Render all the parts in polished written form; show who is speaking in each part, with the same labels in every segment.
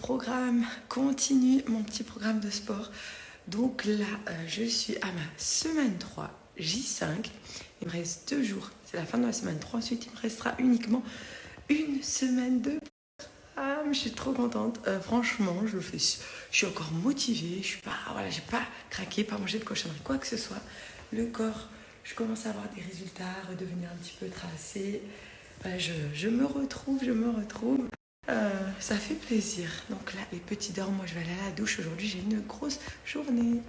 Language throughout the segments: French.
Speaker 1: programme continue, mon petit programme de sport. Donc là, je suis à ma semaine 3, J5. Il me reste 2 jours, c'est la fin de la semaine 3. Ensuite, il me restera uniquement une semaine de programme. Je suis trop contente. Franchement, je le fais. Je suis encore motivée. Je suis pas, voilà, j'ai pas craqué, pas mangé de cochonnerie, quoi que ce soit. Le corps, je commence à avoir des résultats, redevenir un petit peu tracé. Je me retrouve. Ça fait plaisir. Donc là, les petits dorment. Moi, je vais aller à la douche. Aujourd'hui, j'ai une grosse journée.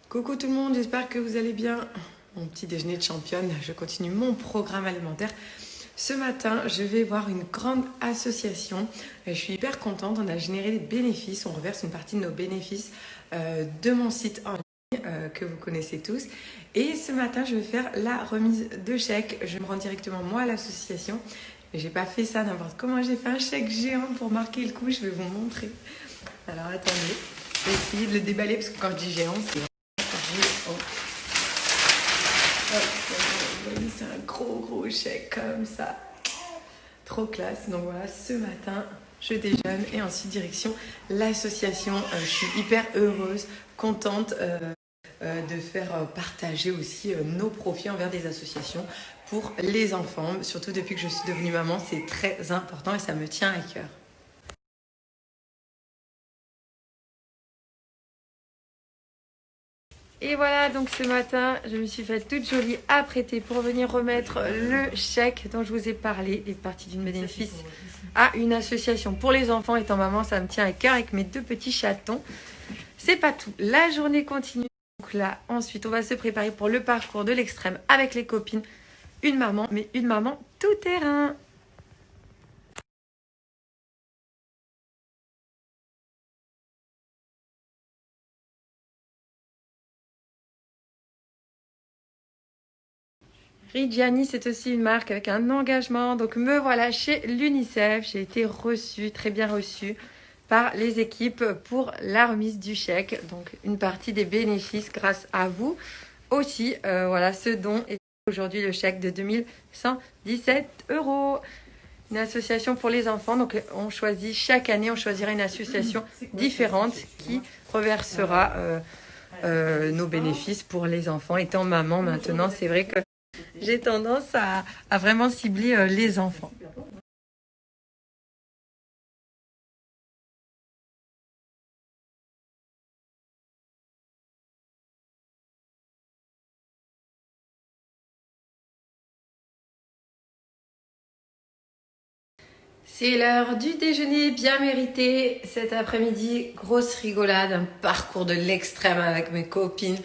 Speaker 1: Coucou tout le monde, j'espère que vous allez bien. Mon petit déjeuner de championne, je continue mon programme alimentaire. Ce matin, je vais voir une grande association. Je suis hyper contente. On a généré des bénéfices. On reverse une partie de nos bénéfices de mon site en ligne que vous connaissez tous. Et ce matin, je vais faire la remise de chèques. Je me rends directement moi à l'association. J'ai pas fait ça n'importe comment. J'ai fait un chèque géant pour marquer le coup. Je vais vous montrer. Alors attendez, je vais essayer de le déballer parce que quand je dis géant, c'est géant. Vous voyez, c'est un gros chèque comme ça. Trop classe. Donc voilà, ce matin, je déjeune et ensuite direction l'association. Je suis hyper heureuse, contente de faire partager aussi nos profits envers des associations pour les enfants. Surtout depuis que je suis devenue maman, c'est très important et ça me tient à cœur. Et voilà, donc ce matin, je me suis faite toute jolie apprêtée pour venir remettre le chèque dont je vous ai parlé, des parties d'une bénéfice à une association pour les enfants. Étant maman, ça me tient à cœur avec mes 2 petits chatons. C'est pas tout, la journée continue. Donc là, ensuite, on va se préparer pour le parcours de l'extrême avec les copines. Une maman, mais une maman tout terrain. Reggiani, c'est aussi une marque avec un engagement. Donc me voilà chez l'UNICEF. J'ai été reçue, très bien reçue par les équipes pour la remise du chèque. Donc une partie des bénéfices grâce à vous aussi. Voilà, ce don est aujourd'hui le chèque de 2117 €. Une association pour les enfants. Donc on choisit chaque année, on choisira une association différente qui reversera nos bénéfices pour les enfants. Étant maman maintenant, c'est vrai que j'ai tendance à vraiment cibler les enfants. C'est l'heure du déjeuner bien mérité. Cet après-midi, grosse rigolade, un parcours de l'extrême avec mes copines.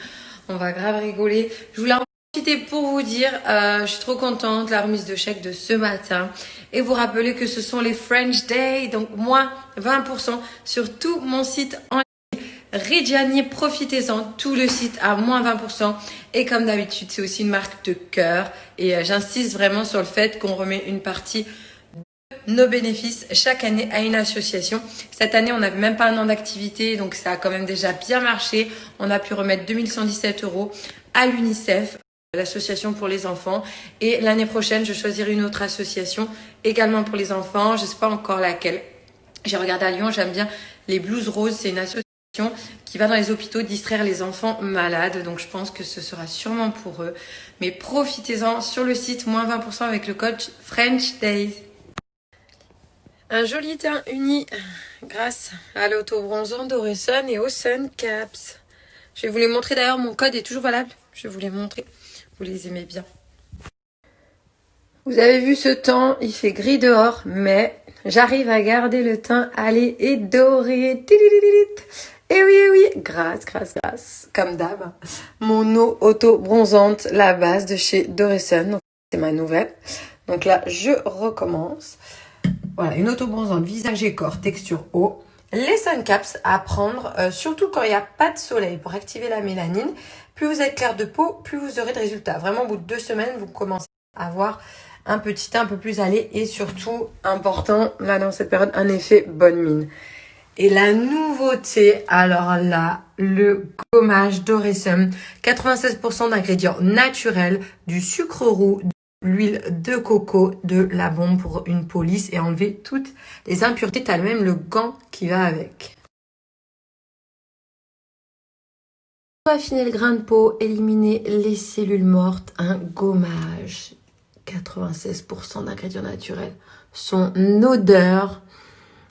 Speaker 1: On va grave rigoler. Je voulais en profiter pour vous dire, je suis trop contente, la remise de chèque de ce matin. Et vous rappeler que ce sont les French Day, donc moins 20% sur tout mon site en ligne. Reggiani, profitez-en, tout le site à moins 20%. Et comme d'habitude, c'est aussi une marque de cœur. Et j'insiste vraiment sur le fait qu'on remet une partie nos bénéfices chaque année à une association. Cette année, on n'avait même pas un an d'activité, donc ça a quand même déjà bien marché. On a pu remettre 2117 € à l'UNICEF, l'association pour les enfants. Et l'année prochaine, je choisirai une autre association également pour les enfants. Je ne sais pas encore laquelle. J'ai regardé à Lyon, j'aime bien les Blues Roses. C'est une association qui va dans les hôpitaux distraire les enfants malades. Donc je pense que ce sera sûrement pour eux. Mais profitez-en sur le site, moins 20% avec le code French Days. Un joli teint uni grâce à l'auto-bronzant d'Orison et au Sun Caps. Je vais vous les montrer d'ailleurs, mon code est toujours valable. Je vais vous les montrer, vous les aimez bien. Vous avez vu ce temps, il fait gris dehors, mais j'arrive à garder le teint allé et doré. Et oui, grâce, comme d'hab. Mon eau auto-bronzante, la base de chez Dorison. C'est ma nouvelle. Donc là, je recommence. Voilà, une auto-bronzante visage et corps, texture eau. Les Sun Caps à prendre, surtout quand il n'y a pas de soleil pour activer la mélanine. Plus vous êtes clair de peau, plus vous aurez de résultats. Vraiment, au bout de 2 semaines, vous commencez à avoir un petit teint un peu plus allé et surtout, important, là dans cette période, un effet bonne mine. Et la nouveauté, alors là, le gommage d'Orison, 96% d'ingrédients naturels, du sucre roux, l'huile de coco de la bombe pour une police et enlever toutes les impuretés. T'as même le gant qui va avec. Pour affiner le grain de peau, éliminer les cellules mortes, un gommage. 96% d'ingrédients naturels. Son odeur,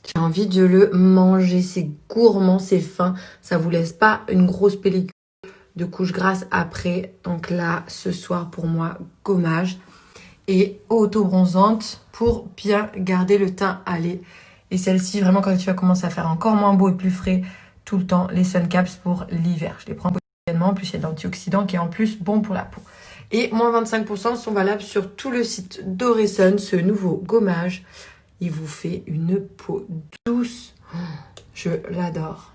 Speaker 1: j'ai envie de le manger. C'est gourmand, c'est fin. Ça vous laisse pas une grosse pellicule de couche grasse après. Donc là, ce soir, pour moi, gommage. Et auto-bronzante pour bien garder le teint allé. Et celle-ci, vraiment, quand tu vas commencer à faire encore moins beau et plus frais tout le temps, les Sun Caps pour l'hiver. Je les prends quotidiennement. En plus, il y a de l'antioxydant qui est en plus bon pour la peau. Et moins 25% sont valables sur tout le site d'Oresun. Ce nouveau gommage, il vous fait une peau douce. Je l'adore.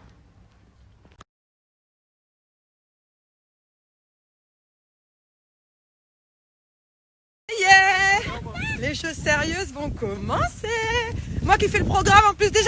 Speaker 2: Yeah! Les choses sérieuses vont commencer. Moi qui fais le programme en plus déjà.